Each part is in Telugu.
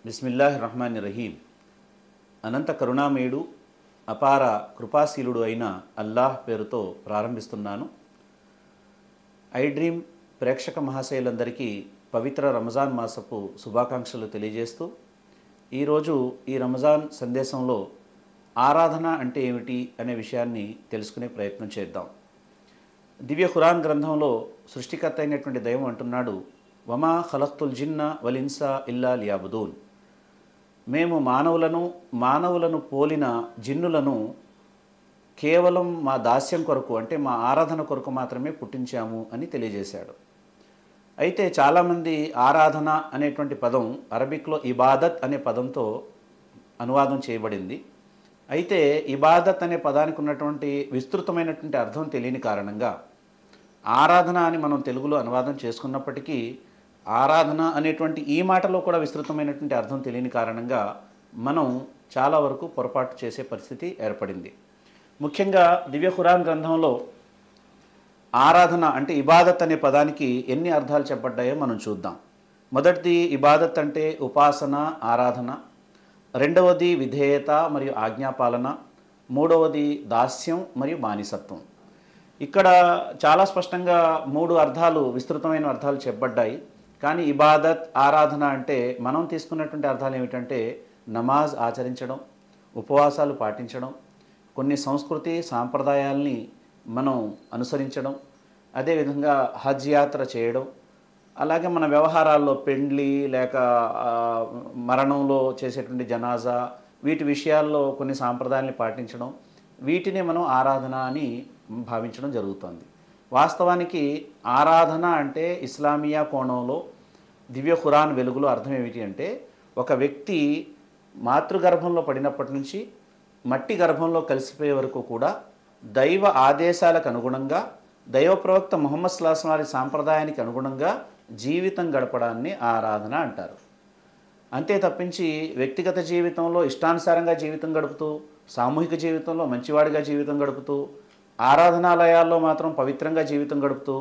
బిస్మిల్లాహిర్ రహమానిర్ రహీం. అనంత కరుణామయుడు అపార కృపాశీలుడు అయిన అల్లాహ్ పేరుతో ప్రారంభిస్తున్నాను. ఐ డ్రీమ్ ప్రేక్షక మహాశయులందరికీ పవిత్ర రంజాన్ మాసపు శుభాకాంక్షలు తెలియజేస్తూ ఈరోజు ఈ రంజాన్ సందేశంలో ఆరాధన అంటే ఏమిటి అనే విషయాన్ని తెలుసుకునే ప్రయత్నం చేద్దాం. దివ్య ఖురాన్ గ్రంథంలో సృష్టికర్త అయినటువంటి దైవం అంటున్నాడు, వమా ఖలక్తుల్ జిన్న వల్ ఇన్సా ఇల్లా లియాబుదూన్. మేము మానవులను పోలిన జిన్నులను కేవలం మా దాస్యం కొరకు, అంటే మా ఆరాధన కొరకు మాత్రమే పుట్టించాము అని తెలియజేశాడు. అయితే చాలామంది ఆరాధన అనేటువంటి పదం అరబిక్లో ఇబాదత్ అనే పదంతో అనువాదం చేయబడింది. అయితే ఇబాదత్ అనే పదానికి ఉన్నటువంటి విస్తృతమైనటువంటి అర్థం తెలియని కారణంగా ఆరాధన అని మనం తెలుగులో అనువాదం చేసుకున్నప్పటికీ ఆరాధన అనేటువంటి ఈ మాటలో కూడా విస్తృతమైనటువంటి అర్థం తెలియని కారణంగా మనం చాలా వరకు పొరపాటు చేసే పరిస్థితి ఏర్పడింది. ముఖ్యంగా దివ్య ఖురాన్ గ్రంథంలో ఆరాధన అంటే ఇబాదత్ అనే పదానికి ఎన్ని అర్థాలు చెప్పబడ్డాయో మనం చూద్దాం. మొదటిది ఇబాదత్ అంటే ఉపాసన, ఆరాధన. రెండవది విధేయత మరియు ఆజ్ఞాపాలన. మూడవది దాస్యం మరియు బానిసత్వం. ఇక్కడ చాలా స్పష్టంగా మూడు అర్థాలు, విస్తృతమైన అర్థాలు చెప్పబడ్డాయి. కానీ ఇబాదత్, ఆరాధన అంటే మనం తీసుకున్నటువంటి అర్థాలు ఏమిటంటే నమాజ్ ఆచరించడం, ఉపవాసాలు పాటించడం, కొన్ని సంస్కృతి సాంప్రదాయాల్ని మనం అనుసరించడం, అదేవిధంగా హజ్ యాత్ర చేయడం, అలాగే మన వ్యవహారాల్లో పెండ్లి లేక మరణంలో చేసేటువంటి జనాజా, వీటి విషయాల్లో కొన్ని సాంప్రదాయాల్ని పాటించడం, వీటిని మనం ఆరాధన అని భావించడం జరుగుతుంది. వాస్తవానికి ఆరాధన అంటే ఇస్లామియా కోణంలో దివ్య ఖురాన్ వెలుగులో అర్థం ఏమిటి అంటే, ఒక వ్యక్తి మాతృగర్భంలో పడినప్పటి నుంచి మట్టి గర్భంలో కలిసిపోయే వరకు కూడా దైవ ఆదేశాలకు అనుగుణంగా, దైవ ప్రవక్త ముహమ్మద్ సల్లల్లాహు అలైహి వసల్లం వారి సాంప్రదాయానికి అనుగుణంగా జీవితం గడపడాన్ని ఆరాధన అంటారు. అంతే తప్పించి వ్యక్తిగత జీవితంలో ఇష్టానుసారంగా జీవితం గడుపుతూ, సామూహిక జీవితంలో మంచివాడిగా జీవితం గడుపుతూ, ఆరాధనాలయాల్లో మాత్రం పవిత్రంగా జీవితం గడుపుతూ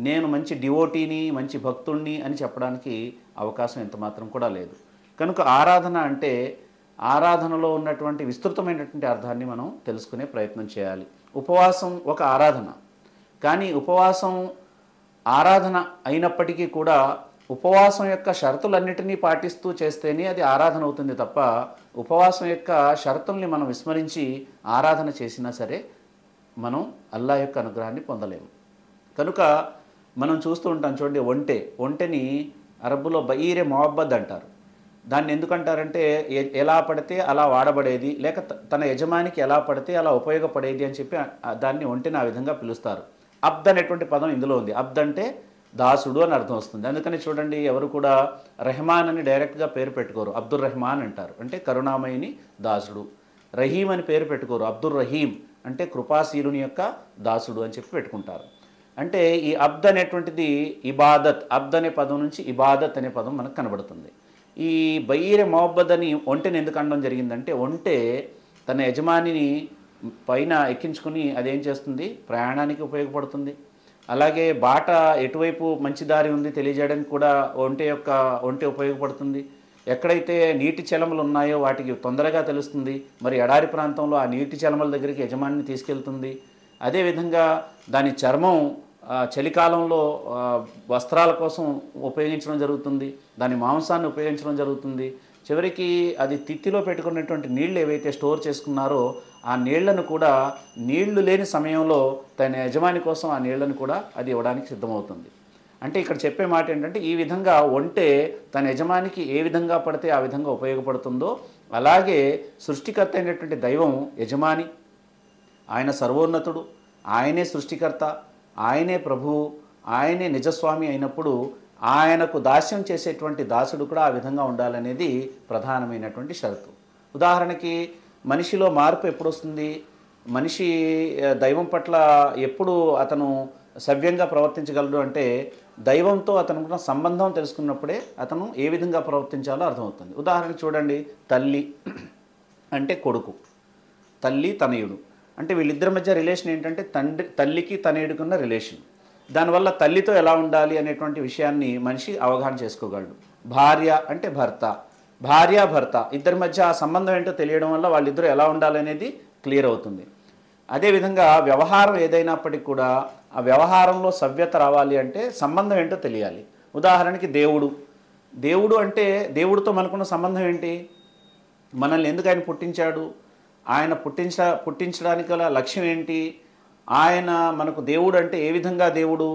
నేను మంచి డివోటీని, మంచి భక్తుణ్ణి అని చెప్పడానికి అవకాశం ఎంతమాత్రం కూడా లేదు. కనుక ఆరాధన అంటే ఆరాధనలో ఉన్నటువంటి విస్తృతమైనటువంటి అర్థాన్ని మనం తెలుసుకునే ప్రయత్నం చేయాలి. ఉపవాసం ఒక ఆరాధన. కానీ ఉపవాసం ఆరాధన అయినప్పటికీ కూడా ఉపవాసం యొక్క షరతులన్నిటినీ పాటిస్తూ చేస్తేనే అది ఆరాధన అవుతుంది తప్ప, ఉపవాసం యొక్క షరతుల్ని మనం విస్మరించి ఆరాధన చేసినా సరే మనం అల్లాహ్ యొక్క అనుగ్రహాన్ని పొందలేము. కనుక మనం చూస్తూ ఉంటాం చూడండి, ఒంటెని అరబ్బులో బయీరే మొహబ్బద్ అంటారు. దాన్ని ఎందుకంటారంటే ఎలా పడితే అలా వాడబడేది, లేక తన యజమానికి ఎలా పడితే అలా ఉపయోగపడేది అని చెప్పి దాన్ని ఒంటెని ఆ విధంగా పిలుస్తారు. అబ్ద్ అనేటువంటి పదం ఇందులో ఉంది. అబ్ద్ అంటే దాసుడు అని అర్థం వస్తుంది. అందుకని చూడండి, ఎవరు కూడా రెహమాన్ అని డైరెక్ట్గా పేరు పెట్టుకోరు, అబ్దుర్ రెహమాన్ అంటారు, అంటే కరుణామయిని దాసుడు. రహీం అని పేరు పెట్టుకోరు, అబ్దుర్ రహీం అంటే కృపాశీలుని యొక్క దాసుడు అని చెప్పి పెట్టుకుంటారు. అంటే ఈ అబ్ద్ అనేటువంటిది ఇబాదత్, అబ్ద్ అనే పదం నుంచి ఇబాదత్ అనే పదం మనకు కనబడుతుంది. ఈ బయీరే మొహబ్బద్ అని ఒంటెని ఎందుకు అనడం జరిగిందంటే, ఒంటె తన యజమానిని పైన ఎక్కించుకుని అదేం చేస్తుంది, ప్రయాణానికి ఉపయోగపడుతుంది. అలాగే బాట ఎటువైపు మంచి దారి ఉంది తెలియజేయడానికి కూడా ఒంటె ఉపయోగపడుతుంది. ఎక్కడైతే నీటి చలమలు ఉన్నాయో వాటికి తొందరగా తెలుస్తుంది. మరి ఎడారి ప్రాంతంలో ఆ నీటి చలమల దగ్గరికి యజమానిని తీసుకెళ్తుంది. అదేవిధంగా దాని చర్మం చలికాలంలో వస్త్రాల కోసం ఉపయోగించడం జరుగుతుంది, దాని మాంసాన్ని ఉపయోగించడం జరుగుతుంది. చివరికి అది తిత్తిలో పెట్టుకున్నటువంటి నీళ్లు ఏవైతే స్టోర్ చేసుకున్నారో ఆ నీళ్లను కూడా నీళ్లు లేని సమయంలో తన యజమాని కోసం ఆ నీళ్లను కూడా అది ఇవ్వడానికి సిద్ధమవుతుంది. అంటే ఇక్కడ చెప్పే మాట ఏంటంటే, ఈ విధంగా ఒంటె తన యజమానికి ఏ విధంగా పడితే ఆ విధంగా ఉపయోగపడుతుందో, అలాగే సృష్టికర్త అయినటువంటి దైవం యజమాని, ఆయన సర్వోన్నతుడు, ఆయనే సృష్టికర్త, ఆయనే ప్రభువు, ఆయనే నిజస్వామి అయినప్పుడు ఆయనకు దాస్యం చేసేటువంటి దాసుడు కూడా ఆ విధంగా ఉండాలనేది ప్రధానమైనటువంటి షరతు. ఉదాహరణకి మనిషిలో మార్పు ఎప్పుడు వస్తుంది, మనిషి దైవం పట్ల ఎప్పుడు అతను సవ్యంగా ప్రవర్తించగలడు అంటే, దైవంతో అతనుకున్న సంబంధం తెలుసుకున్నప్పుడే అతను ఏ విధంగా ప్రవర్తించాలో అర్థమవుతుంది. ఉదాహరణకు చూడండి, తల్లి అంటే కొడుకు, తల్లి తనయుడు, అంటే వీళ్ళిద్దరి మధ్య రిలేషన్ ఏంటంటే తల్లికి తనయుడికున్న రిలేషన్. దానివల్ల తల్లితో ఎలా ఉండాలి అనేటువంటి విషయాన్ని మనిషి అవగాహన చేసుకోగలడు. భార్య అంటే భర్త, భార్యాభర్త ఇద్దరి మధ్య ఆ సంబంధం ఏంటో తెలియడం వల్ల వాళ్ళిద్దరూ ఎలా ఉండాలనేది క్లియర్ అవుతుంది. అదేవిధంగా వ్యవహారం ఏదైనప్పటికీ కూడా ఆ వ్యవహారంలో సవ్యత రావాలి అంటే సంబంధం ఏంటో తెలియాలి. ఉదాహరణకి దేవుడు అంటే దేవుడితో మనకున్న సంబంధం ఏంటి? మనల్ని ఎందుకు ఆయన పుట్టించాడు? ఆయన పుట్టించడానికి గల లక్ష్యం ఏంటి? ఆయన మనకు దేవుడు అంటే ఏ విధంగా దేవుడు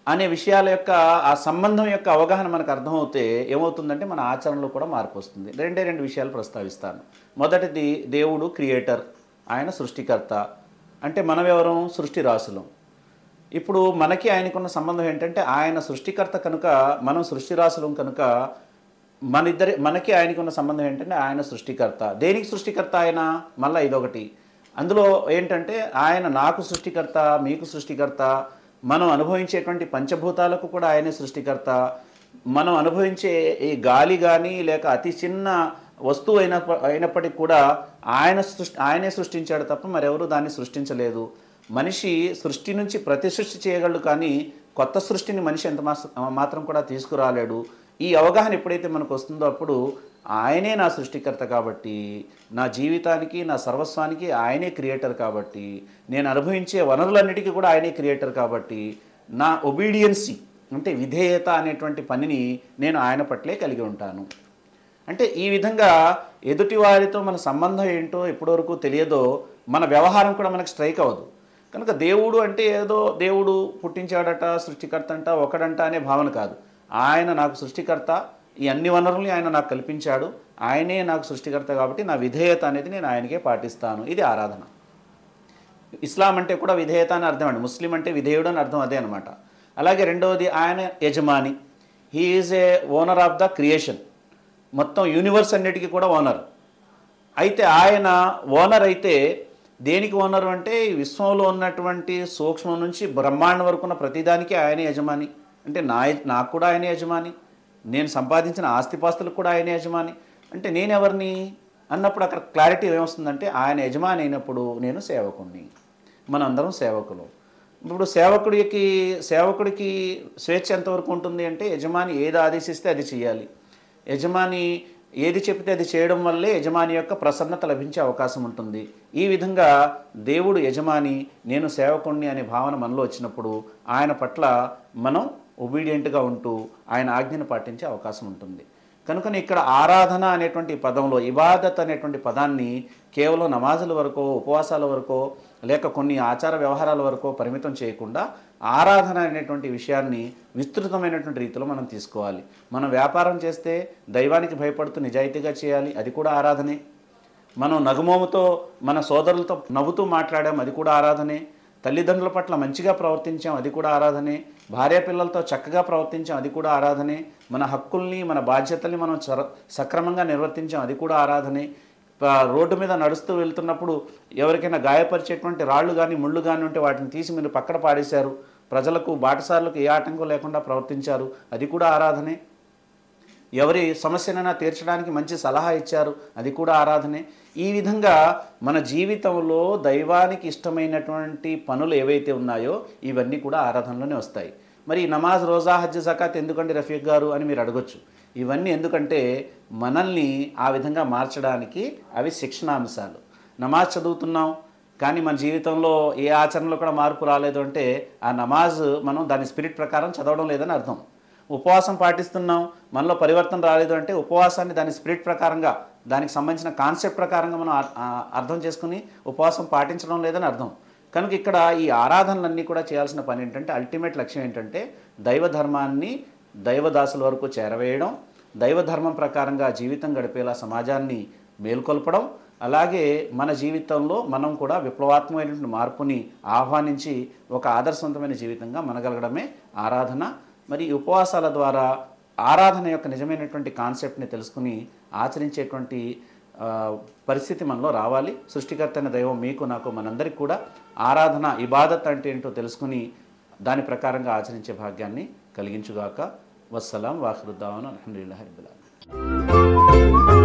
అనే విషయాల యొక్క ఆ సంబంధం యొక్క అవగాహన మనకు అర్థమవుతే ఏమవుతుందంటే మన ఆచరణలో కూడా మార్పు వస్తుంది. రెండు విషయాలు ప్రస్తావిస్తాను. మొదటిది, దేవుడు క్రియేటర్, ఆయన సృష్టికర్త. అంటే మనమెవరం? సృష్టి రాసులం. ఇప్పుడు మనకి ఆయనకున్న సంబంధం ఏంటంటే ఆయన సృష్టికర్త కనుక మనం సృష్టి రాసులం కనుక మనకి ఆయనకు ఉన్న సంబంధం ఏంటంటే ఆయన సృష్టికర్త. దేనికి సృష్టికర్త ఆయన? మళ్ళీ ఇదొకటి. అందులో ఏంటంటే ఆయన నాకు సృష్టికర్త, మీకు సృష్టికర్త, మనం అనుభవించేటువంటి పంచభూతాలకు కూడా ఆయనే సృష్టికర్త. మనం అనుభవించే ఈ గాలి కానీ లేక అతి చిన్న వస్తువు అయినప్పటికీ కూడా ఆయనే సృష్టించాడు తప్ప మరెవరూ దాన్ని సృష్టించలేదు. మనిషి సృష్టి నుంచి ప్రతి సృష్టి చేయగలడు, కానీ కొత్త సృష్టిని మనిషి ఎంత మాత్రం కూడా తీసుకురాలేడు. ఈ అవగాహన ఎప్పుడైతే మనకు వస్తుందో అప్పుడు ఆయనే నా సృష్టికర్త కాబట్టి, నా జీవితానికి నా సర్వస్వానికి ఆయనే క్రియేటర్ కాబట్టి, నేను అనుభవించే వనరులన్నిటికీ కూడా ఆయనే క్రియేటర్ కాబట్టి, నా ఒబీడియన్సీ అంటే విధేయత అనేటువంటి పనిని నేను ఆయన పట్లే కలిగి ఉంటాను. అంటే ఈ విధంగా ఎదుటి వారితో మన సంబంధం ఏంటో ఎప్పటివరకు తెలియదో మన వ్యవహారం కూడా మనకు స్ట్రైక్ అవ్వదు. కనుక దేవుడు అంటే ఏదో దేవుడు పుట్టించాడట, సృష్టికర్త అంట, ఒకడంట అనే భావన కాదు. ఆయన నాకు సృష్టికర్త, ఈ అన్ని వనరుల్ని ఆయన నాకు కల్పించాడు, ఆయనే నాకు సృష్టికర్త కాబట్టి నా విధేయత అనేది నేను ఆయనకే పాటిస్తాను. ఇది ఆరాధన. ఇస్లాం అంటే కూడా విధేయత అని అర్థం అండి. ముస్లిం అంటే విధేయుడు అని అర్థం అదే అనమాట. అలాగే రెండవది, ఆయన యజమాని. He is a owner of the creation. మొత్తం యూనివర్స్ అన్నిటికీ కూడా ఓనర్. అయితే ఆయన ఓనర్ అయితే దేనికి ఓనరు అంటే ఈ విశ్వంలో ఉన్నటువంటి సూక్ష్మం నుంచి బ్రహ్మాండం వరకు ఉన్న ప్రతిదానికి ఆయనే యజమాని. అంటే నాకు కూడా ఆయనే యజమాని, నేను సంపాదించిన ఆస్తిపాస్తులకు కూడా ఆయనే యజమాని. అంటే నేనెవరిని అన్నప్పుడు అక్కడ క్లారిటీ ఏమొస్తుందంటే ఆయన యజమాని అయినప్పుడు నేను సేవకుడిని, మనందరం సేవకులు. ఇప్పుడు సేవకుడికి స్వేచ్ఛ ఎంతవరకు ఉంటుంది అంటే యజమాని ఏది ఆదేశిస్తే అది చేయాలి. యజమాని ఏది చెప్తే అది చేయడం వల్లే యజమాని యొక్క ప్రసన్నత లభించే అవకాశం ఉంటుంది. ఈ విధంగా దేవుడు యజమాని, నేను సేవకుణ్ణి అనే భావన మనలో వచ్చినప్పుడు ఆయన పట్ల మనం ఒబీడియంట్గా ఉంటూ ఆయన ఆజ్ఞను పాటించే అవకాశం ఉంటుంది. కనుకనే ఇక్కడ ఆరాధన అనేటువంటి పదంలో ఇబాదత్ అనేటువంటి పదాన్ని కేవలం నమాజుల వరకో, ఉపవాసాల వరకో, లేక కొన్ని ఆచార వ్యవహారాల వరకో పరిమితం చేయకుండా ఆరాధన అనేటువంటి విషయాన్ని విస్తృతమైనటువంటి రీతిలో మనం తీసుకోవాలి. మనం వ్యాపారం చేస్తే దైవానికి భయపడుతూ నిజాయితీగా చేయాలి, అది కూడా ఆరాధనే. మనం నగుమోముతో మన సోదరులతో నవ్వుతూ మాట్లాడాం, అది కూడా ఆరాధనే. తల్లిదండ్రుల పట్ల మంచిగా ప్రవర్తించాం, అది కూడా ఆరాధనే. భార్య పిల్లలతో చక్కగా ప్రవర్తించాం, అది కూడా ఆరాధనే. మన హక్కుల్ని మన బాధ్యతల్ని మనం సక్రమంగా నిర్వర్తించాం, అది కూడా ఆరాధనే. రోడ్డు మీద నడుస్తూ వెళ్తున్నప్పుడు ఎవరికైనా గాయపరిచేటువంటి రాళ్ళు కానీ ముళ్ళు కానీ ఉంటే వాటిని తీసి మీరు పక్కన పాడేశారు, ప్రజలకు బాటసార్లకు ఏ ఆటంకం లేకుండా ప్రవర్తించారు, అది కూడా ఆరాధనే. ఎవరి సమస్యనైనా తీర్చడానికి మంచి సలహా ఇచ్చారు, అది కూడా ఆరాధనే. ఈ విధంగా మన జీవితంలో దైవానికి ఇష్టమైనటువంటి పనులు ఏవైతే ఉన్నాయో ఇవన్నీ కూడా ఆరాధనలోనే వస్తాయి. మరి నమాజ్, రోజా, హజ్, జకాత్ ఎందుకండి రఫీక్ గారు అని మీరు అడగొచ్చు. ఇవన్నీ ఎందుకంటే మనల్ని ఆ విధంగా మార్చడానికి అవి శిక్షణాంశాలు. నమాజ్ చదువుతున్నాం కానీ మన జీవితంలో ఏ ఆచరణలో కూడా మార్పు రాలేదు అంటే ఆ నమాజ్ మనం దాని స్పిరిట్ ప్రకారం చదవడం లేదని అర్థం. ఉపవాసం పాటిస్తున్నాం, మనలో పరివర్తన రాలేదు అంటే ఉపవాసాన్ని దాని స్పిరిట్ ప్రకారంగా, దానికి సంబంధించిన కాన్సెప్ట్ ప్రకారంగా మనం అర్థం చేసుకుని ఉపవాసం పాటించడం లేదని అర్థం. కనుక ఇక్కడ ఈ ఆరాధనలన్నీ కూడా చేయాల్సిన పని ఏంటంటే అల్టిమేట్ లక్ష్యం ఏంటంటే దైవ ధర్మాన్ని దైవదాసుల వరకు చేరవేయడం, దైవధర్మం ప్రకారంగా జీవితం గడిపేలా సమాజాన్ని మేల్కొల్పడం, అలాగే మన జీవితంలో మనం కూడా విప్లవాత్మకమైనటువంటి మార్పుని ఆహ్వానించి ఒక ఆదర్శవంతమైన జీవితంగా మనగలగడమే ఆరాధన. మరి ఉపవాసాల ద్వారా ఆరాధన యొక్క నిజమైనటువంటి కాన్సెప్ట్ని తెలుసుకుని ఆచరించేటువంటి పరిస్థితి మనలో రావాలి. సృష్టికర్త అయిన దైవం మీకు, నాకు, మనందరికీ కూడా ఆరాధన, ఇబాదత్ అంటే ఏంటో తెలుసుకుని దాని ప్రకారంగా ఆచరించే భాగ్యాన్ని కలిగించుగాక. వస్సలాం వాఖిరుద్దావన అల్హమ్దులిల్లాహి రబ్బిల్ ఆలమీన్.